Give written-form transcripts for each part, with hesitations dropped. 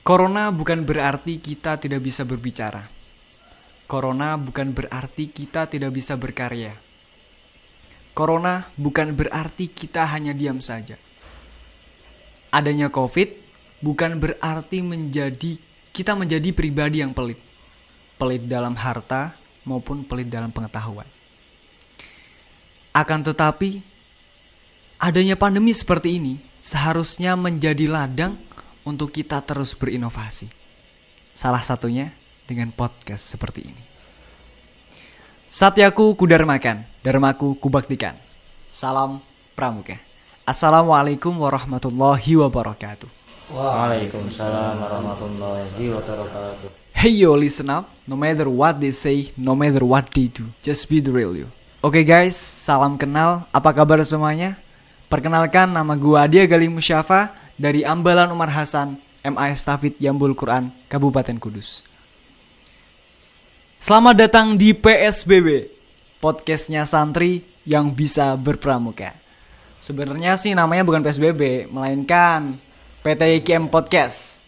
Corona bukan berarti kita tidak bisa berbicara. Corona bukan berarti kita tidak bisa berkarya. Corona bukan berarti kita hanya diam saja. Adanya COVID bukan berarti kita menjadi pribadi yang pelit. Pelit dalam harta maupun pelit dalam pengetahuan. Akan tetapi, adanya pandemi seperti ini seharusnya menjadi ladang untuk kita terus berinovasi. Salah satunya dengan podcast seperti ini. Satyaku kudarmakan, dharmaku kubaktikan. Salam Pramuka. Assalamualaikum warahmatullahi wabarakatuh. Waalaikumsalam warahmatullahi wabarakatuh. Hey yo, listen up. No matter what they say, no matter what they do, just be the real you. Oke guys, salam kenal. Apa kabar semuanya? Perkenalkan, nama gua Adia Gali Musyafa dari Ambalan Umar Hasan, MIS Tafid Yambul Quran, Kabupaten Kudus. Selamat datang di PSBB, podcastnya santri yang bisa berpramuka. Sebenarnya sih namanya bukan PSBB, melainkan PTYKM Podcast.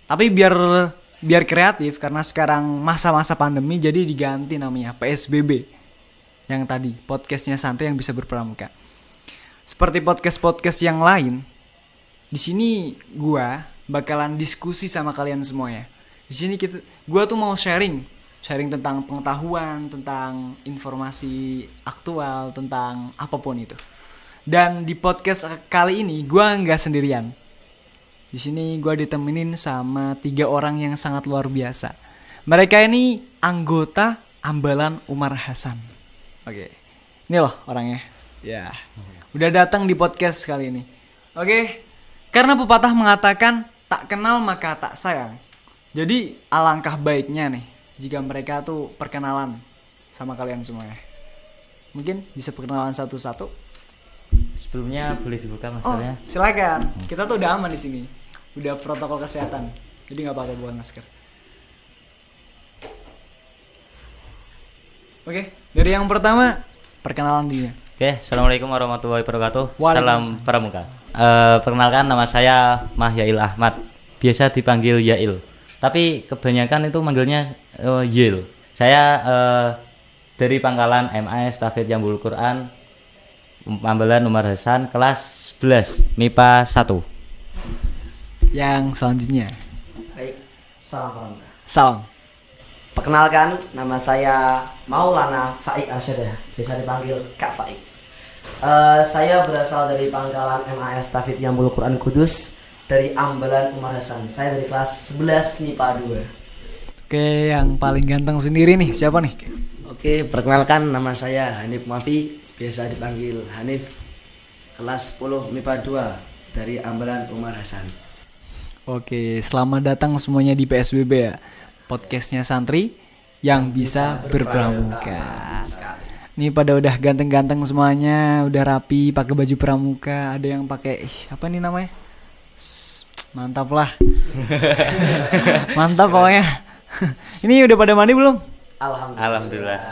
Tapi biar kreatif, karena sekarang masa-masa pandemi, jadi diganti namanya PSBB. Yang tadi, podcastnya santri yang bisa berpramuka. Seperti podcast-podcast yang lain, di sini gua bakalan diskusi sama kalian semuanya. Di sini gua tuh mau sharing tentang pengetahuan, tentang informasi aktual, tentang apapun itu. Dan di podcast kali ini gua nggak sendirian. Di sini gua ditemenin sama 3 orang yang sangat luar biasa. Mereka ini anggota Ambalan Umar Hasan. Oke, ini loh orangnya. Ya, udah datang di podcast kali ini. Oke. Karena pepatah mengatakan tak kenal maka tak sayang. Jadi alangkah baiknya nih jika mereka tuh perkenalan sama kalian semuanya. Mungkin bisa perkenalan satu-satu. Sebelumnya boleh dibuka maskernya? Silakan. Kita tuh udah aman di sini. Udah protokol kesehatan. Jadi enggak apa-apa buat masker. Oke, dari yang pertama perkenalan dia. Oke, assalamualaikum warahmatullahi wabarakatuh. Salam Pramuka. Perkenalkan, nama saya Mahyail Ahmad, biasa dipanggil Yail, tapi kebanyakan itu manggilnya Yil. Saya dari Pangkalan MIS Tafid Yambul Quran, Ambalan Umar Hasan, kelas 11 MIPA 1. Yang selanjutnya. Baik, salam Pramuka. Salam. Perkenalkan, nama saya Maulana Faik Arsyada, biasa dipanggil Kak Faik. Saya berasal dari Pangkalan MIS Tafid Yambul Quran Kudus, dari Ambalan Umar Hasan. Saya dari kelas 11 MIPA 2. Oke, yang paling ganteng sendiri nih, siapa nih? Oke, perkenalkan, nama saya Hanif Mafi, biasa dipanggil Hanif, kelas 10 MIPA 2 dari Ambalan Umar Hasan. Oke, selamat datang semuanya di PSBB ya, podcastnya santri yang bisa berpramuka. Ini pada udah ganteng-ganteng semuanya, udah rapi, pakai baju pramuka, ada yang pakai apa nih namanya? Mantap lah. Mantap pokoknya. Ini udah pada mandi belum? Alhamdulillah.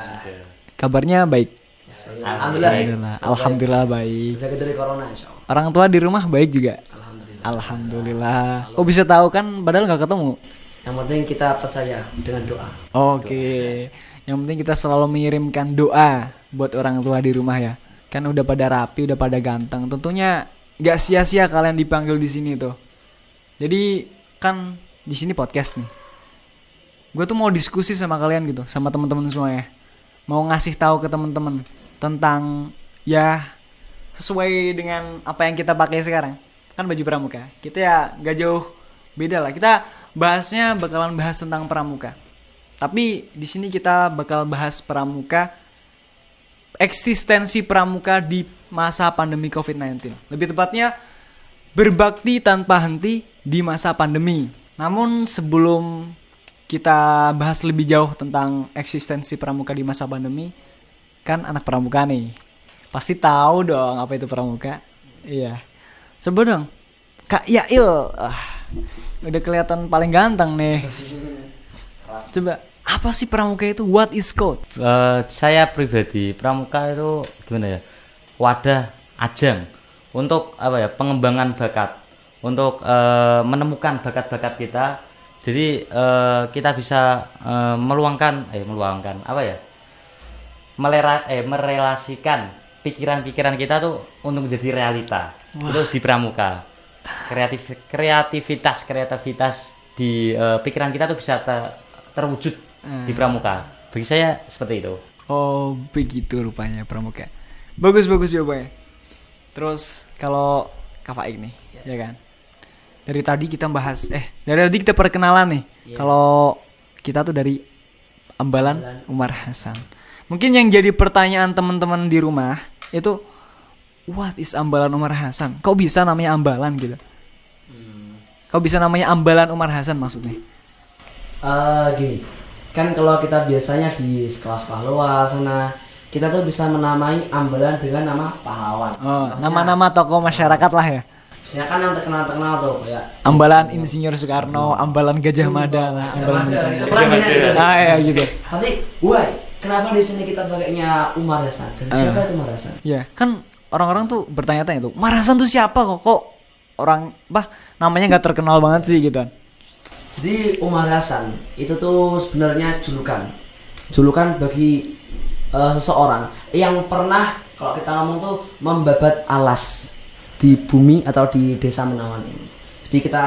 Kabarnya baik. Alhamdulillah baik. Terjaga dari corona, insyaallah. Orang tua di rumah baik juga. Alhamdulillah. Kok bisa tahu kan padahal nggak ketemu? Yang penting kita percaya dengan doa. Oke. Yang penting kita selalu mengirimkan doa buat orang tua di rumah ya. Kan udah pada rapi, udah pada ganteng. Tentunya nggak sia-sia kalian dipanggil di sini tuh. Jadi kan di sini podcast nih. Gue tuh mau diskusi sama kalian gitu, sama teman-teman semuanya. Mau ngasih tahu ke teman-teman tentang ya sesuai dengan apa yang kita pakai sekarang. Kan baju pramuka. Kita ya nggak jauh beda lah. Kita bakalan bahas tentang pramuka. Tapi di sini kita bakal bahas pramuka, eksistensi pramuka di masa pandemi COVID-19. Lebih tepatnya, berbakti tanpa henti di masa pandemi. Namun sebelum kita bahas lebih jauh tentang eksistensi pramuka di masa pandemi, kan anak pramuka nih, pasti tahu dong apa itu pramuka. Iya. Coba dong, Kak Yail. Udah kelihatan paling ganteng nih. Coba, apa sih pramuka itu? What is code? Saya pribadi, pramuka itu gimana ya? Wadah, ajang untuk apa ya? Pengembangan bakat, untuk menemukan bakat-bakat kita. Jadi kita bisa meluangkan apa ya? Merelasikan pikiran-pikiran kita tuh untuk menjadi realita. Itu di pramuka. Kreativitas di pikiran kita tuh bisa terwujud di pramuka. Bagi saya seperti itu. Oh, begitu rupanya pramuka. Bagus jawabannya. Terus kalau Kak Faik nih, ya kan? Dari tadi kita perkenalan nih. Kalau kita tuh dari Ambalan Umar Hasan. Mungkin yang jadi pertanyaan teman-teman di rumah itu, what is Ambalan Umar Hasan? Kok bisa namanya Ambalan gitu? Kok bisa namanya Ambalan Umar Hasan maksudnya? Gini, kan kalau kita biasanya di sekolah-sekolah luar sana, kita tuh bisa menamai ambalan dengan nama pahlawan. Oh, nama-nama tokoh masyarakat lah ya. Biasanya kan yang terkenal tuh kayak Ambalan Insinyur Soekarno, Ambalan Gajah Mada, Ambalan itu pernah banyak gitu. ya gitu. Tapi, why? Kenapa di sini kita pakainya Umar Hasan? Dan siapa itu Umar Hasan? Ya, kan orang-orang tuh bertanya-tanya tuh, Umar Hasan tuh siapa kok orang namanya nggak terkenal banget sih gitu kan. Jadi Umar Hasan itu tuh sebenarnya julukan bagi seseorang yang pernah, kalau kita ngomong tuh, membabat alas di bumi atau di desa Menawan ini. Jadi kita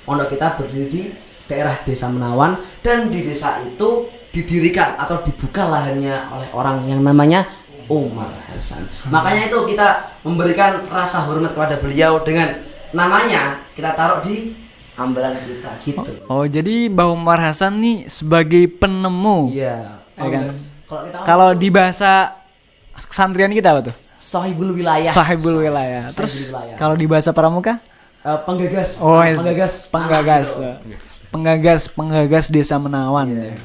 pondok kita berdiri di daerah desa Menawan, dan di desa itu didirikan atau dibuka lahannya oleh orang yang namanya Umar Hasan. Makanya itu kita memberikan rasa hormat kepada beliau dengan namanya kita taruh di ambalan kita gitu. Oh, jadi Mbah Umar Hasan nih sebagai penemu. Iya. Ya kan? Kalau di bahasa kesantrian kita apa tuh? Sahibul wilayah. Sahibul wilayah. Terus Sahibul wilayah. kalau di bahasa pramuka? Penggagas. Oh, penggagas desa Menawan. Yeah. Ya.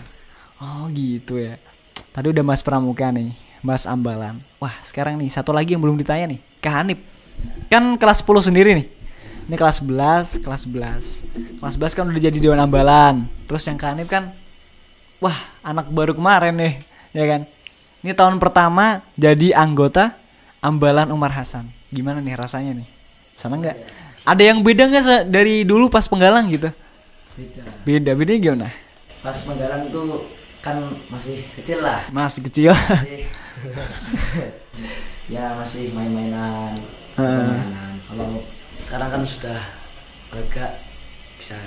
Oh, gitu ya. Tadi udah Mas pramuka nih, Mas Ambalan. Wah, sekarang nih satu lagi yang belum ditanya nih, Kak Hanif. Kan kelas 10 sendiri nih. Ini kelas 11. Kelas 11 kan udah jadi Dewan Ambalan. Terus yang Kak Hanif kan, wah, anak baru kemarin nih, ya kan? Ini tahun pertama jadi anggota Ambalan Umar Hasan. Gimana nih rasanya nih? Seneng nggak? Ada yang beda nggak dari dulu pas penggalang gitu? Bedanya gimana? Pas penggalang tuh kan masih kecil lah. Masih kecil. Masih main-mainan. Kalau sekarang kan sudah agak bisa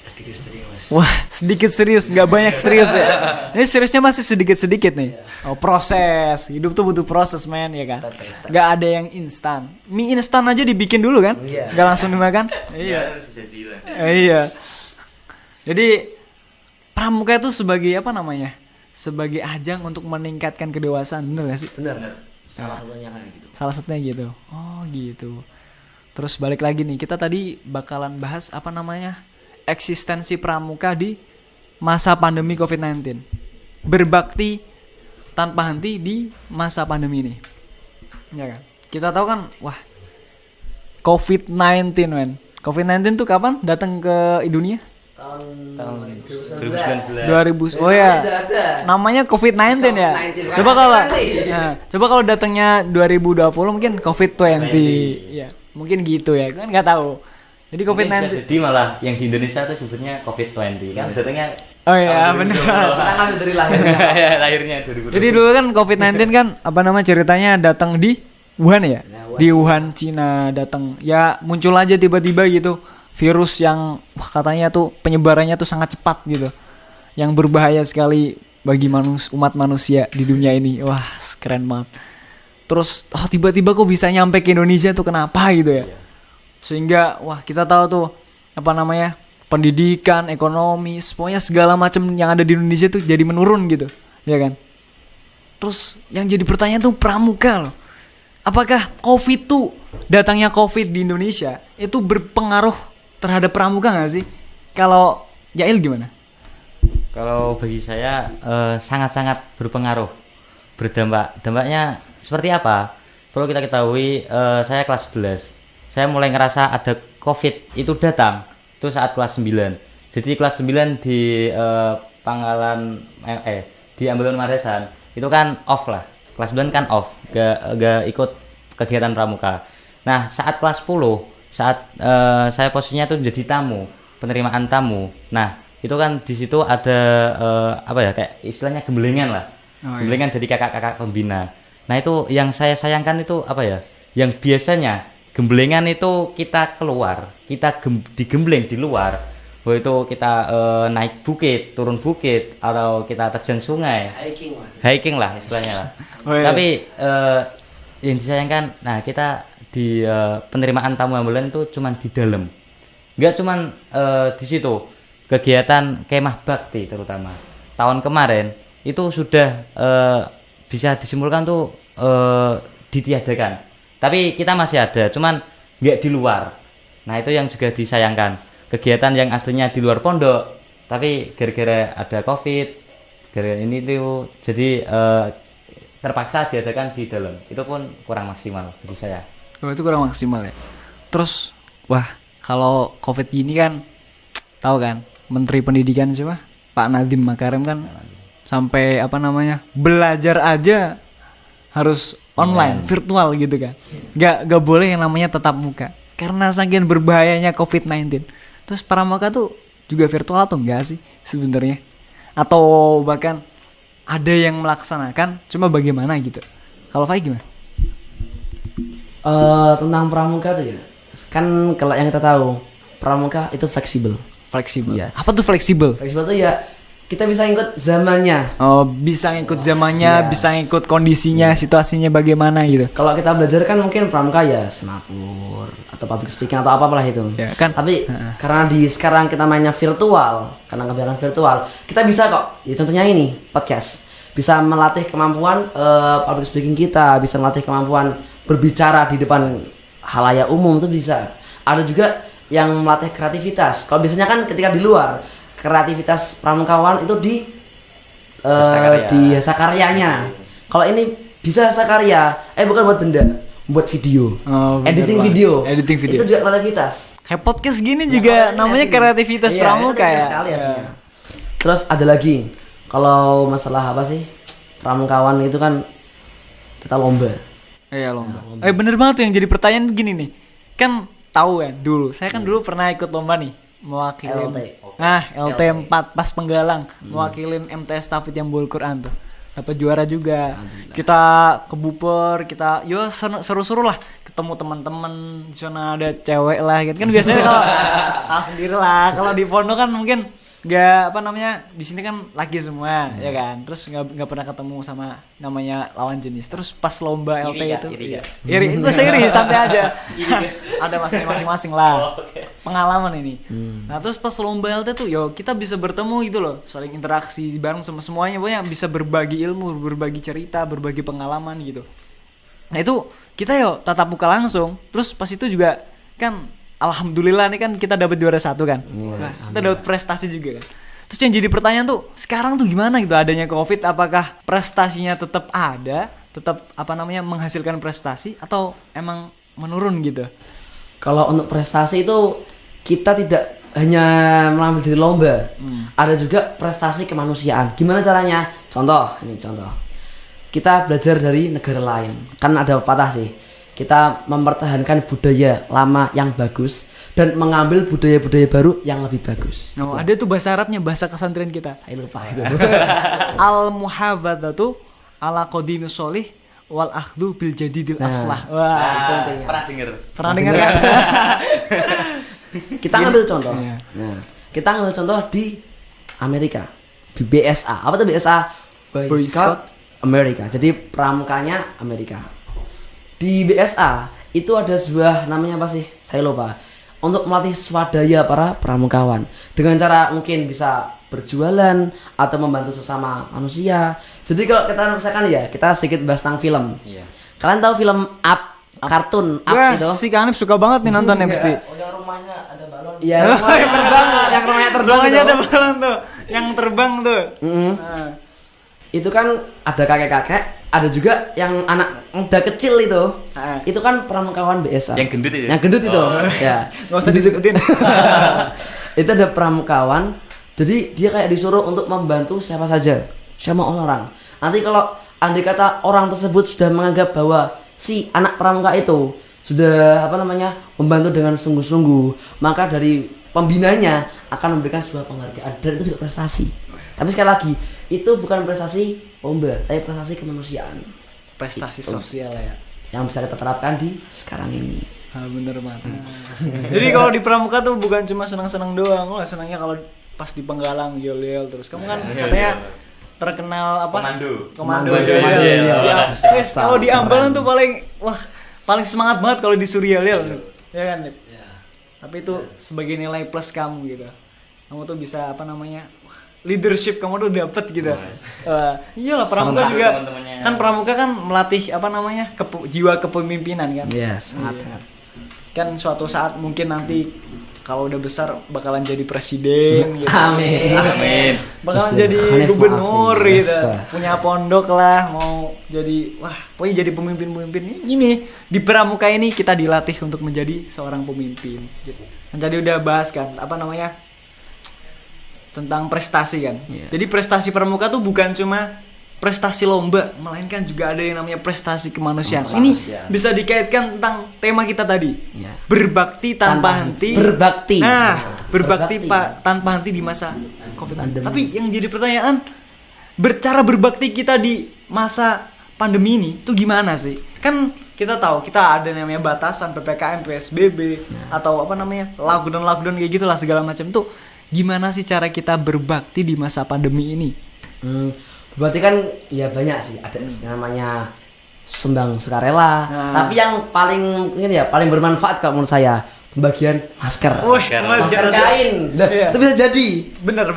sedikit serius. Wah, sedikit serius, nggak banyak serius ya. Ini seriusnya masih sedikit-sedikit nih. Oh, proses. Hidup tuh butuh proses, men, ya kan? Nggak ada yang instan. Mie instan aja dibikin dulu kan? Iya. Nggak langsung dimakan? Iya. Iya. Jadi pramuka itu sebagai apa namanya? Sebagai ajang untuk meningkatkan kedewasaan, bener gak sih? Benar. Salah satunya kan gitu. Salah satunya gitu. Oh, gitu. Terus balik lagi nih, kita tadi bakalan bahas apa namanya? Eksistensi pramuka di masa pandemi COVID-19. Berbakti tanpa henti di masa pandemi ini. Ya kan? Kita tahu kan, wah, COVID-19, men. COVID-19 tuh kapan datang ke dunia? Tahun 2019. 2000. Oh ya. Namanya COVID-19 ya. Coba kalau datangnya 2020 mungkin COVID-20. Ya, mungkin gitu ya. Kan nggak tahu. Jadi COVID-19. Jadi malah yang di Indonesia tuh sebutnya COVID-20 kan datangnya. Oh iya, benar. Kita ngambil dari lahirnya. Lahirnya 2020. Jadi dulu kan COVID-19 kan apa nama ceritanya datang di Wuhan ya? Di Wuhan, Cina datang. Ya muncul aja tiba-tiba gitu. Virus yang katanya tuh penyebarannya tuh sangat cepat gitu. Yang berbahaya sekali bagi umat manusia di dunia ini. Wah, keren banget. Terus tiba-tiba kok bisa nyampe ke Indonesia tuh kenapa gitu ya? Sehingga wah kita tahu tuh apa namanya? Pendidikan, ekonomi, semuanya segala macam yang ada di Indonesia tuh jadi menurun gitu. Ya kan? Terus yang jadi pertanyaan tuh pramuka loh. Apakah datangnya COVID di Indonesia itu berpengaruh terhadap pramuka nggak sih? Kalau Yail gimana? Kalau bagi saya sangat-sangat berpengaruh, berdampak. Dampaknya seperti apa? Perlu kita ketahui, saya kelas 11. Saya mulai ngerasa ada COVID itu datang itu saat kelas 9. Jadi kelas 9 di Pangkalan di Ambalan Umar Hasan itu kan off lah. Kelas 9 kan off, gak ikut kegiatan pramuka. Nah, saat kelas 10 saat saya posisinya tuh menjadi tamu, penerimaan tamu. Nah, itu kan di situ ada apa ya, kayak istilahnya gembelengan lah. Gembelengan dari kakak-kakak pembina. Nah, itu yang saya sayangkan itu apa ya? Yang biasanya gembelengan itu kita keluar, kita digembleng di luar. Itu kita naik bukit, turun bukit, atau kita terjun sungai. Hiking lah istilahnya lah. Tapi yang disayangkan, nah kita di penerimaan tamu ambulan itu cuman di dalam. Enggak cuman di situ. Kegiatan kemah bakti terutama. Tahun kemarin itu sudah bisa disimpulkan tuh ditiadakan. Tapi kita masih ada, cuman nggak di luar. Nah, itu yang juga disayangkan. Kegiatan yang aslinya di luar pondok, tapi gara-gara ada Covid, gara-gara ini tuh jadi terpaksa diadakan di dalam. Itu pun kurang maksimal bagi saya. Oh, itu kurang maksimal ya. Terus wah, kalau Covid gini kan tahu kan, Menteri Pendidikan siapa? Pak Nadiem Makarim kan sampai belajar aja harus online, virtual gitu kan. Gak boleh yang namanya tatap muka karena saking berbahayanya COVID-19. Terus pramuka tuh juga virtual atau enggak sih sebenarnya? Atau bahkan ada yang melaksanakan cuma bagaimana gitu? Kalau Fai gimana? Tentang pramuka tuh ya, kan kalau yang kita tahu pramuka itu fleksibel. Iya. Apa tuh fleksibel? Fleksibel tuh ya kita bisa ngikut zamannya. Oh, bisa ngikut zamannya, bisa ngikut kondisinya, situasinya bagaimana gitu. Kalau kita belajar kan mungkin pramuka ya semapur atau public speaking atau apa-apalah itu. Ya, kan? Tapi karena sekarang kita mainnya virtual, karena kebiasaan virtual, kita bisa kok. Ya contohnya ini podcast. Bisa melatih kemampuan public speaking kita, bisa melatih kemampuan berbicara di depan halayak umum itu bisa. Ada juga yang melatih kreativitas. Kalau biasanya kan ketika di luar, kreativitas pramukawan itu di hasa karyanya. Kalau ini bisa hasa karya, bukan buat benda, buat video, editing video. Itu juga kreativitas. Kayak podcast gini juga namanya kreativitas pramuka ya. Sekali aslinya. Terus ada lagi, kalau masalah apa sih pramukawan itu kan kita lomba. Iya lomba. Bener banget tuh yang jadi pertanyaan gini nih. Kan tahu kan dulu, saya kan dulu pernah ikut lomba nih, mewakilin LT 4 pas Penggalang, mewakilin MTS Tafid yang Bul Quran tuh. Dapat juara juga. Kita ke Buper, kita seru-seru lah, ketemu teman-teman di sana, ada cewek lah gitu. Kan biasanya kalau sendiri lah, kalau di pondok kan mungkin nggak di sini kan laki semua ya kan, terus nggak pernah ketemu sama namanya lawan jenis. Terus pas lomba LT itu iri gue iri santai aja. Ada masing-masing lah pengalaman ini. Nah terus pas lomba LT tuh kita bisa bertemu gitu loh, saling interaksi bareng sama semuanya, pokoknya bisa berbagi ilmu, berbagi cerita, berbagi pengalaman gitu. Nah itu kita tatap muka langsung. Terus pas itu juga kan alhamdulillah nih kan kita dapat juara 1 kan. Kita dapat prestasi juga kan. Terus yang jadi pertanyaan tuh sekarang tuh gimana gitu, adanya Covid, apakah prestasinya tetap ada, tetap menghasilkan prestasi, atau emang menurun gitu? Kalau untuk prestasi itu kita tidak hanya mengambil dari lomba, ada juga prestasi kemanusiaan. Gimana caranya? Contoh. Kita belajar dari negara lain. Kan ada pepatah sih, kita mempertahankan budaya lama yang bagus dan mengambil budaya-budaya baru yang lebih bagus. Ada tuh bahasa Arabnya, bahasa kesantren kita. Saya lupa itu. Al-muhafadzatu ala qadimis sholih wal akhdhu bil jadidil aslah. Wah, pernah dengar kan? Kita ngambil contoh. Nah, kita ngambil contoh di Amerika. Di BSA. Apa tuh BSA? Boy Scout Amerika. Jadi pramukanya Amerika. Di BSA itu ada sebuah namanya apa sih? Saya lupa. Untuk melatih swadaya para pramukawan dengan cara mungkin bisa berjualan atau membantu sesama manusia. Jadi kalau kita misalkan kita sedikit bahas tentang film. Kalian tahu film Up, kartun Up itu? Si Kanip suka banget nih nontonnya pasti. Yang rumahnya ada balon. Iya, rumahnya terbang, yang rumahnya terbang itu. Ada balon tuh, yang terbang tuh. Itu kan ada kakek-kakek, ada juga yang anak muda kecil itu. Itu kan pramukawan BSA. Yang gendut itu. Yang gendut itu. Ya. Enggak usah disebutin. Itu ada pramukawan. Jadi dia kayak disuruh untuk membantu siapa saja, semua orang. Nanti kalau andai kata orang tersebut sudah menganggap bahwa si anak pramuka itu sudah membantu dengan sungguh-sungguh, maka dari pembinanya akan memberikan sebuah penghargaan dan itu juga prestasi. Tapi sekali lagi, itu bukan prestasi lomba, tapi prestasi kemanusiaan Prestasi sosial ya. yang bisa kita terapkan di sekarang ini. Bener banget. Jadi kalau di pramuka tuh bukan cuma senang-senang doang. Lo senangnya kalau pas di Penggalang yel-yel terus. Kamu kan katanya terkenal apa? Komando yel. Ya, Chris, kalau di Ambalan tuh paling semangat banget kalau disuruh yel-yel. Ya kan, Nip? Tapi itu sebagai nilai plus kamu gitu. Kamu tuh bisa leadership kamu tuh dapet gitu. Iyalah pramuka juga. Kan pramuka kan melatih jiwa kepemimpinan kan. Yes, Iya. Kan suatu saat mungkin nanti kalau udah besar bakalan jadi presiden gitu. Amin. Bakalan Terus, jadi Hanif gubernur Maafi, gitu. yes. Punya pondok lah, mau jadi pokoknya jadi pemimpin ini. Di pramuka ini kita dilatih untuk menjadi seorang pemimpin gitu. Kan tadi udah bahas kan tentang prestasi kan. Iya. Jadi prestasi pramuka tuh bukan cuma prestasi lomba, melainkan juga ada yang namanya prestasi kemanusiaan. Ini bisa dikaitkan tentang tema kita tadi. Iya. Berbakti tanpa henti. Berbakti. Nah, berbakti tanpa henti di masa Covid. Tapi yang jadi pertanyaan, cara berbakti kita di masa pandemi ini tuh gimana sih? Kan kita tahu kita ada namanya batasan PPKM, PSBB atau lockdown kayak gitulah segala macam tuh. Gimana sih cara kita berbakti di masa pandemi ini? Berarti kan ya banyak sih, ada namanya sumbang sukarela. Tapi yang paling bermanfaat kalau menurut saya pembagian masker. Masker kain. Iya. Itu bisa jadi. Bener.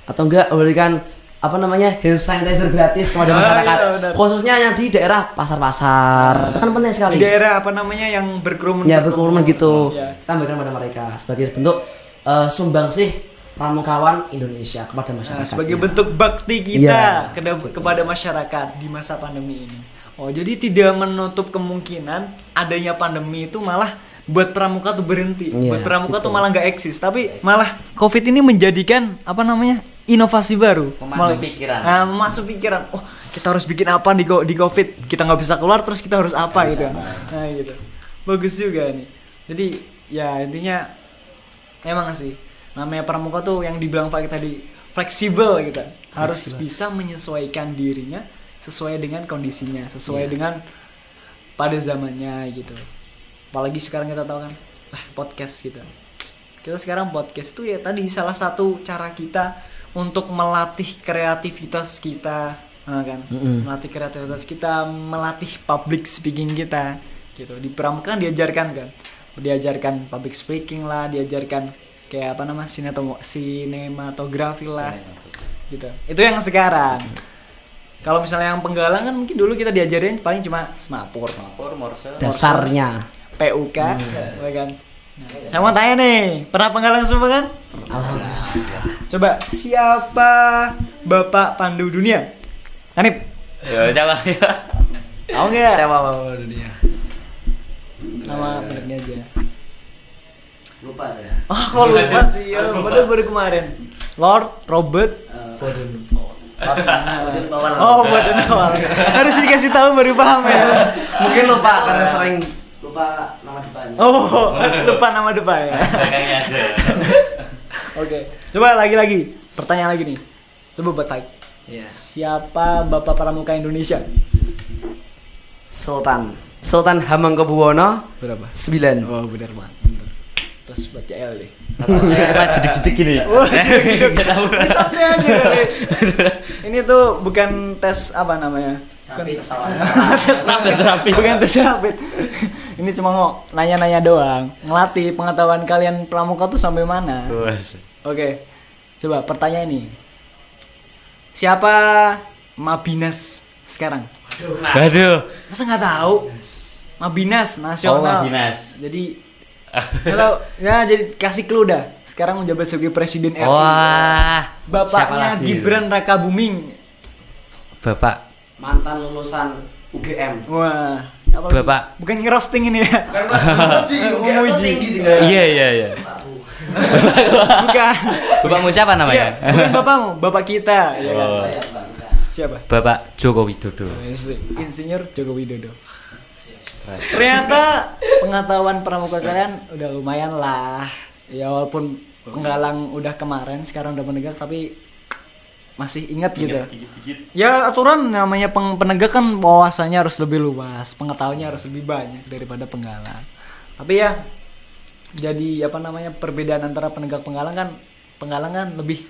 Atau enggak memberikan hand sanitizer gratis kepada masyarakat. Benar. Khususnya yang di daerah pasar-pasar. Itu kan penting sekali. Di daerah yang berkerumun. Ya berkerumun gitu. Iya. Kita berikan pada mereka sebagai bentuk sumbangsih pramukawan Indonesia kepada masyarakat. Sebagai bentuk bakti kita kepada masyarakat di masa pandemi ini. Jadi tidak menutup kemungkinan adanya pandemi itu malah buat pramuka tuh berhenti. Buat pramuka tuh malah nggak eksis, tapi malah Covid ini menjadikan inovasi baru. Masuk pikiran. Kita harus bikin apa di Covid? Kita nggak bisa keluar, terus kita harus apa gitu. Nah gitu. Bagus juga nih. Jadi ya intinya emang sih namanya pramuka tuh yang dibilang Pak tadi fleksibel gitu. Harus bisa menyesuaikan dirinya sesuai dengan kondisinya, sesuai dengan pada zamannya gitu. Apalagi sekarang kita tahu kan podcast gitu. Kita sekarang podcast tuh ya tadi salah satu cara kita untuk melatih kreativitas kita, kan? Melatih kreativitas kita, melatih public speaking kita gitu. Di pramuka kan diajarkan public speaking lah, diajarkan kayak sinematografi lah gitu. Itu yang sekarang. Kalau misalnya yang Penggalang kan mungkin dulu kita diajarin paling cuma semapur, morse, dasarnya PUK, ya kan. Saya mau tanya nih, pernah Penggalang semua kan? Alhamdulillah. Coba siapa Bapak Pandu Dunia? Hanif. Ya, coba. Tahu nggak? Siapa Bapak Dunia? Nama benernya aja. Lupa saya. Kok lupa sih? Ya, baru kemarin. Lord Robert Baden Powell. Harus dikasih tahu baru paham ya. Mungkin lupa karena sering lupa nama depannya. Lupa nama depan ya. Belakangnya aja. Oke. Coba lagi. Pertanyaan lagi nih. Coba buat Faik. Iya. Siapa Bapak Pramuka Indonesia? Sultan Hamengkubuwono Berapa? 9. Oh, benar banget. Terus buat JL deh. Jedik-jedik gini. Santai aja kali. Ini tuh bukan tes apa namanya? Tapi Tes rapid. Bukan tes rapid. Ini cuma nanya-nanya doang. Ngelatih pengetahuan kalian pramuka tuh sampai mana. Oke. Coba pertanyaan ini. Siapa Mabinas sekarang? Waduh. Masa nggak tahu? Mabinas nasional. Mabinas. Jadi jadi kasih clue dah. Sekarang menjabat sebagai presiden RI. Wah. Bapaknya Gibran Rakabuming. Bapak. mantan lulusan UGM. Wah. Bapak. Bukan ngerosting ini ya. Bukan sih, UGM tuh tinggi tinggal. Iya. Bukan. Bapakmu siapa namanya? Iya, bukan bapakmu, bapak kita. Ya kan? Siapa? Bapak Joko Widodo. Insinyur Joko Widodo. Ternyata pengetahuan pramuka kalian udah lumayan lah. Ya walaupun penggalang udah kemarin, sekarang udah penegak tapi masih ingat gitu. Ya aturan namanya penegak kan wawasannya harus lebih luas, pengetahuannya harus lebih banyak daripada penggalang. Tapi ya jadi perbedaan antara penegak penggalang kan lebih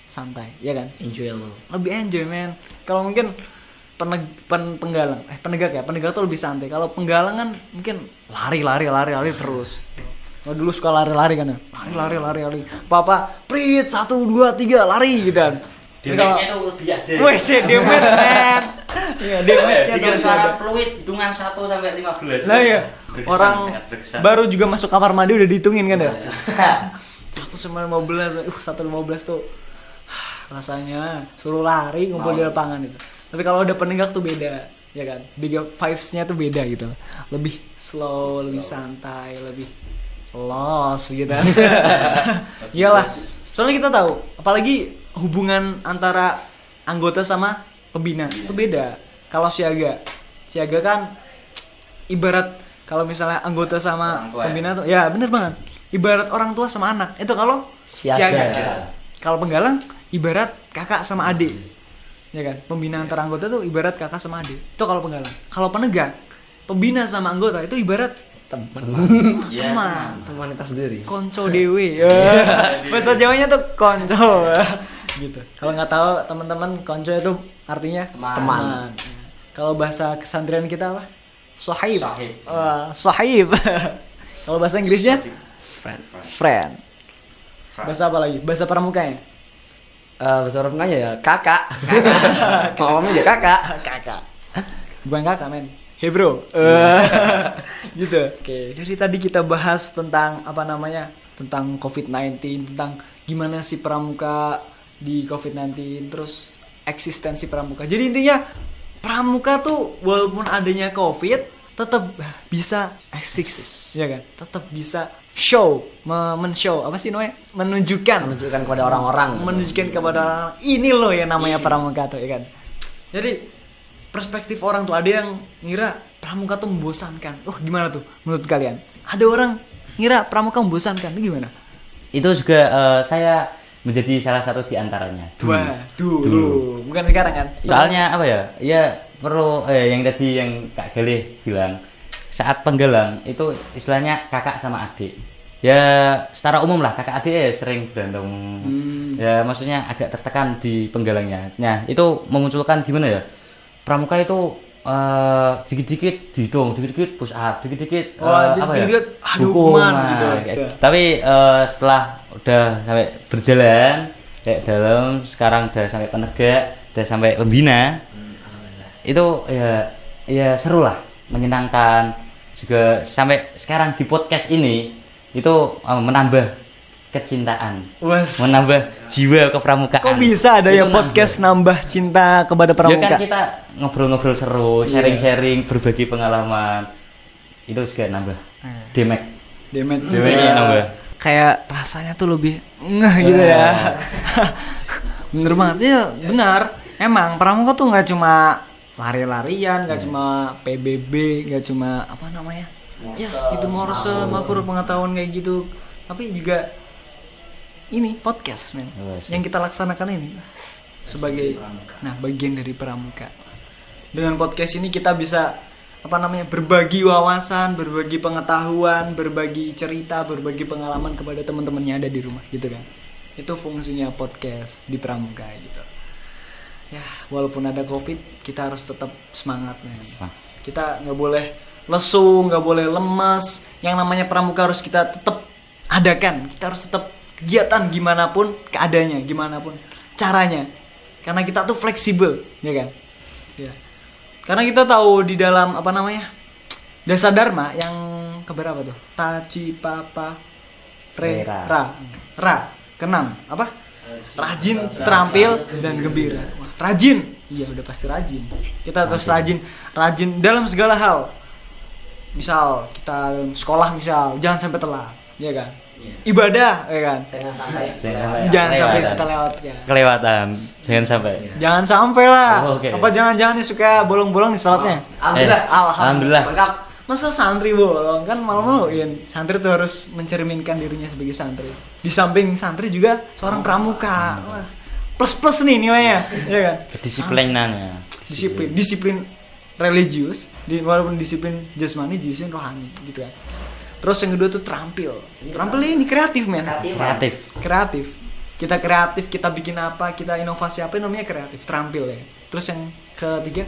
santai, ya kan? Enjoyable. Lebih enjoy men. Kalau mungkin penegak tuh lebih santai. Kalau penggalang kan mungkin lari terus. Kalau dulu suka lari kan ya. Lari. Apa prit 1 2 3 lari gitu kan. Damage-nya tuh lebih aja. Wes, damage men. Iya, damage-nya Dengan tuh suara fluid hitungan 1 sampai 15. Lah ya. Berkesan, Orang sangat berkesan. baru juga masuk kamar mandi udah dihitungin kan ya. 115, 115 tuh rasanya suruh lari ngumpul di lapangan itu. Tapi kalau udah penegak tuh beda, ya kan? Big vibes-nya tuh beda gitu. Lebih slow, lebih santai, lebih lost gitu kan. Iyalah. Soalnya kita tahu, apalagi hubungan antara anggota sama pembina itu beda. Kalau siaga kan ibarat kalau misalnya anggota sama pembina tuh, ya bener banget. Ibarat orang tua sama anak. Itu kalau siaga. Kalau penggalang ibarat kakak sama adik. Ya kan? Pembina antara anggota tuh ibarat kakak sama adik. Itu kalau penggalang. Kalau penegak, pembina sama anggota itu ibarat teman kita sendiri. konco dewe. Bahasa Jawanya tuh konco. Gitu. Kalau nggak tahu teman-teman, konco itu artinya teman. Kalau bahasa kesandrian kita apa? Sohib. Sohib. Kalau bahasa Inggrisnya friend. Bahasa apa lagi? Bahasa pramukanya? Bahasa Pramukanya ya kakak. Ngomongnya ya kakak. Bukan kakak men. Hey bro. Gitu. Oke. Jadi tadi kita bahas tentang tentang COVID-19, tentang gimana sih pramuka di COVID-19, terus eksistensi pramuka. Jadi intinya pramuka tuh walaupun adanya COVID tetap bisa eksis, ya kan? Tetap bisa show, men-show apa sih namanya? Menunjukkan kepada orang-orang. Menunjukkan kepada orang ini loh yang namanya pramuka tuh, ya kan? Jadi perspektif orang tuh ada yang ngira pramuka tuh membosankan. Gimana tuh menurut kalian? Ada orang ngira pramuka membosankan, itu gimana? Itu juga saya menjadi salah satu di antaranya. Dulu. Bukan sekarang kan? Soalnya apa ya? Ya perlu yang tadi yang Kak Galih bilang, saat penggalang itu istilahnya kakak sama adik. Ya secara umum lah kakak adik sering berantem. Ya maksudnya agak tertekan di penggalangnya. Nah, itu memunculkan gimana ya? Pramuka itu dikit-dikit dihitung, dikit-dikit push up, dikit-dikit hukuman gitu. Tapi setelah udah sampai berjalan kayak dalam, sekarang udah sampai penegak, udah sampai pembina, itu ya seru lah, menyenangkan juga. Sampai sekarang di podcast ini itu menambah kecintaan, menambah jiwa kepramukaan. Kok bisa ada yang podcast nambah cinta kepada pramuka? Ya kan kita ngobrol-ngobrol seru, sharing-sharing, berbagi pengalaman. Itu juga nambah. Damage nambah. Kayak rasanya tuh lebih gitu ya. Bener banget ya, benar. Emang pramuka tuh nggak cuma lari-larian, nggak cuma PBB, nggak cuma itu morse, mapur pengetahuan kayak gitu. Tapi juga ini podcast men, yang kita laksanakan ini sebagai bagian dari pramuka. Dengan podcast ini kita bisa berbagi wawasan, berbagi pengetahuan, berbagi cerita, berbagi pengalaman kepada teman-teman yang ada di rumah gitu kan. Itu fungsinya podcast di pramuka gitu. Ya walaupun ada COVID kita harus tetap semangat men. Kita nggak boleh lesu, nggak boleh lemas. Yang namanya pramuka harus kita tetap adakan. Kita harus tetap kegiatan gimana pun keadaannya, gimana pun caranya. Karena kita tuh fleksibel, ya kan? Ya. Karena kita tahu di dalam Dasa Dharma yang keberapa tuh? Taci Papa Ra. Keenam, apa? Rajin, terampil dan gembira. Wah, rajin. Iya, udah pasti rajin. Kita terus rajin dalam segala hal. Misal kita sekolah jangan sampai telat, ya kan? Ibadah, ya kan? Jangan sampai kita lewat ya. Kelewatan, jangan sampai. Jangan sampai lah. Okay. Apa jangan-jangan nih suka bolong-bolong nih sholatnya? Alhamdulillah. Alhamdulillah. Masa santri bolong kan malu-maluin. Santri tuh harus mencerminkan dirinya sebagai santri. Di samping santri juga seorang pramuka. Wah, plus nih nilainya, ya kan? Kedisiplinannya. Disiplin religius, walaupun disiplin jasmani, disiplin rohani gitu kan. Terus yang kedua tuh terampil. Terampil ini kreatif, men. Kreatif. Kita kreatif, kita bikin apa, kita inovasi apa, namanya kreatif, terampil ya. Terus yang ketiga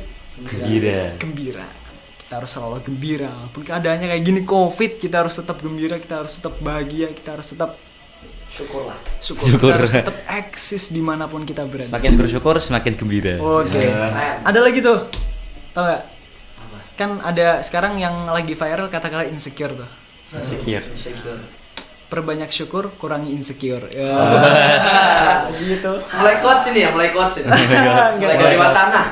gembira. Kita harus selalu gembira. Walaupun keadaannya kayak gini Covid, kita harus tetap gembira, kita harus tetap bahagia, kita harus tetap syukur. Kita harus tetap eksis dimanapun kita berada. Semakin bersyukur, semakin gembira. Oke. Ada lagi tuh, tau gak? Kan ada sekarang yang lagi viral kata-kata insecure tuh. Insecure. Perbanyak syukur, kurangi insecure. Ya. Gitu. Mulai quotes ini. Mulai dari wacana.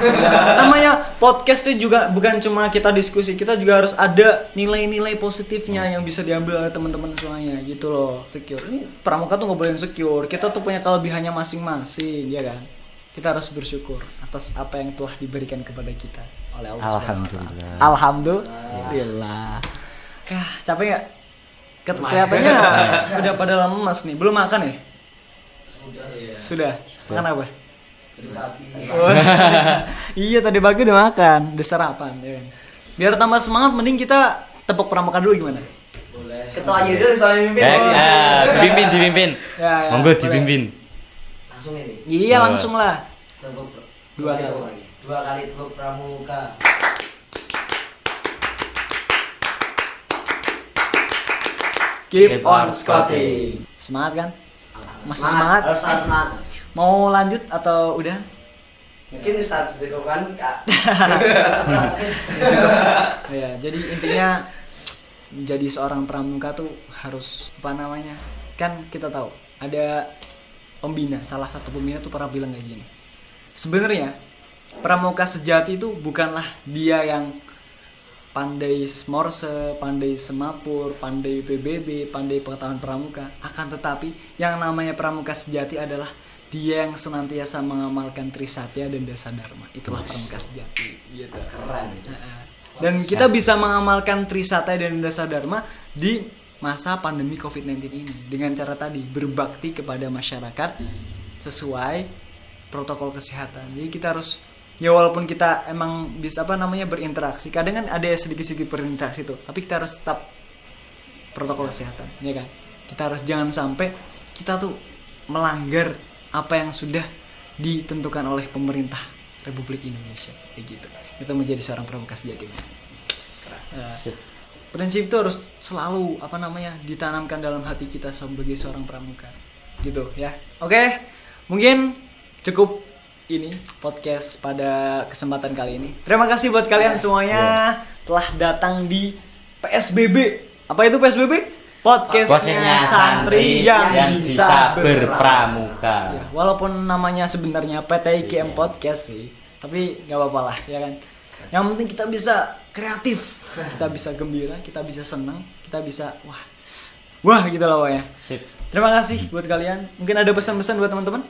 Namanya podcast itu juga bukan cuma kita diskusi, kita juga harus ada nilai-nilai positifnya yang bisa diambil oleh teman-teman semuanya gitu loh. Insecure. Ini pramuka tuh nggak boleh insecure. Kita tuh punya kelebihannya masing-masing, ya kan? Kita harus bersyukur atas apa yang telah diberikan kepada kita oleh Allah. Alhamdulillah. Ya, capek nggak? Kelihatannya udah pada lemas nih. Belum makan ya? Sudah. Makan apa? Oh, iya tadi pagi udah makan, udah sarapan. Ya. Biar tambah semangat, mending kita tepuk pramuka dulu gimana? Boleh. Ketua aja dulu soalnya mimpin. Dipimpin. Ya, Monggo boleh. dipimpin. Langsung ini. Iya langsung lah. Tepuk Dua kali. Dua kali tepuk pramuka. Keep on squatting. Semangat kan? Masih semangat? Harus semangat. Mau lanjut atau udah? Mungkin bisa dicukupkan Kak. Ya, jadi intinya menjadi seorang pramuka tuh harus apa namanya? Kan kita tahu ada pembina, salah satu pembina tuh pernah bilang kayak gini. Sebenarnya pramuka sejati itu bukanlah dia yang pandai smorse, pandai semapur, pandai PBB, pandai pengetahuan pramuka. Akan tetapi yang namanya pramuka sejati adalah dia yang senantiasa mengamalkan Trisatya dan Dasa Dharma. Itulah pramuka sejati gitu. Keren. Dan kita bisa mengamalkan Trisatya dan Dasa Dharma di masa pandemi COVID-19 ini dengan cara tadi berbakti kepada masyarakat sesuai protokol kesehatan. Jadi kita harus ya walaupun kita emang bisa apa namanya berinteraksi, kadang kan ada sedikit-sedikit berinteraksi tuh, tapi kita harus tetap protokol kesehatan, ya kan? Kita harus jangan sampai kita tuh melanggar apa yang sudah ditentukan oleh pemerintah Republik Indonesia, kayak gitu. Itu menjadi seorang pramuka sejati. Prinsip itu harus selalu apa namanya ditanamkan dalam hati kita sebagai seorang pramuka, gitu ya. Oke, mungkin cukup ini podcast pada kesempatan kali ini. Terima kasih buat kalian semuanya telah datang di PSBB. Apa itu PSBB? Podcastnya santri yang bisa berpramuka. Ya, walaupun namanya sebenarnya PT IKM Podcast sih, tapi nggak apa-apa lah, ya kan. Yang penting kita bisa kreatif, kita bisa gembira, kita bisa senang, kita bisa wah gitu lah pokoknya. Sip. Terima kasih buat kalian. Mungkin ada pesan-pesan buat teman-teman?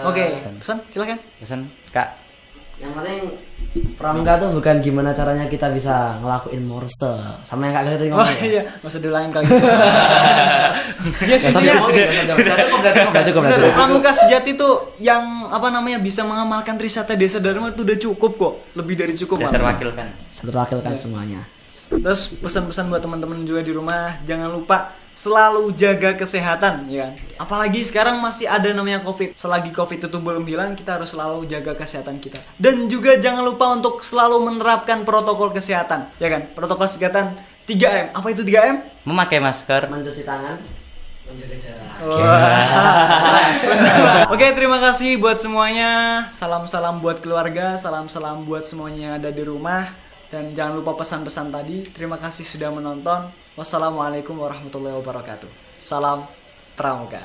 Oke, pesan silakan. Pesan Kak. Yang penting pramuka tuh bukan gimana caranya kita bisa ngelakuin morse sama yang Kak Gali tadi ngomong. Oh iya, masa diulangin kali. Ya sih, cukup. pramuka sejati tuh yang apa namanya bisa mengamalkan Trisatya Desa Dharma itu udah cukup kok, lebih dari cukup. Sudah terwakilkan. Terwakilkan semuanya. Terus pesan-pesan buat teman-teman juga di rumah, jangan lupa selalu jaga kesehatan, ya kan? Apalagi sekarang masih ada namanya COVID. Selagi COVID itu belum hilang, kita harus selalu jaga kesehatan kita. Dan juga jangan lupa untuk selalu menerapkan protokol kesehatan, ya kan? Protokol kesehatan 3M. Apa itu 3M? Memakai masker. Mencuci tangan, menjaga jarak. Oke, terima kasih buat semuanya. Salam-salam buat keluarga, salam-salam buat semuanya yang ada di rumah. Dan jangan lupa pesan-pesan tadi. Terima kasih sudah menonton. Wassalamualaikum warahmatullahi wabarakatuh. Salam pramuka.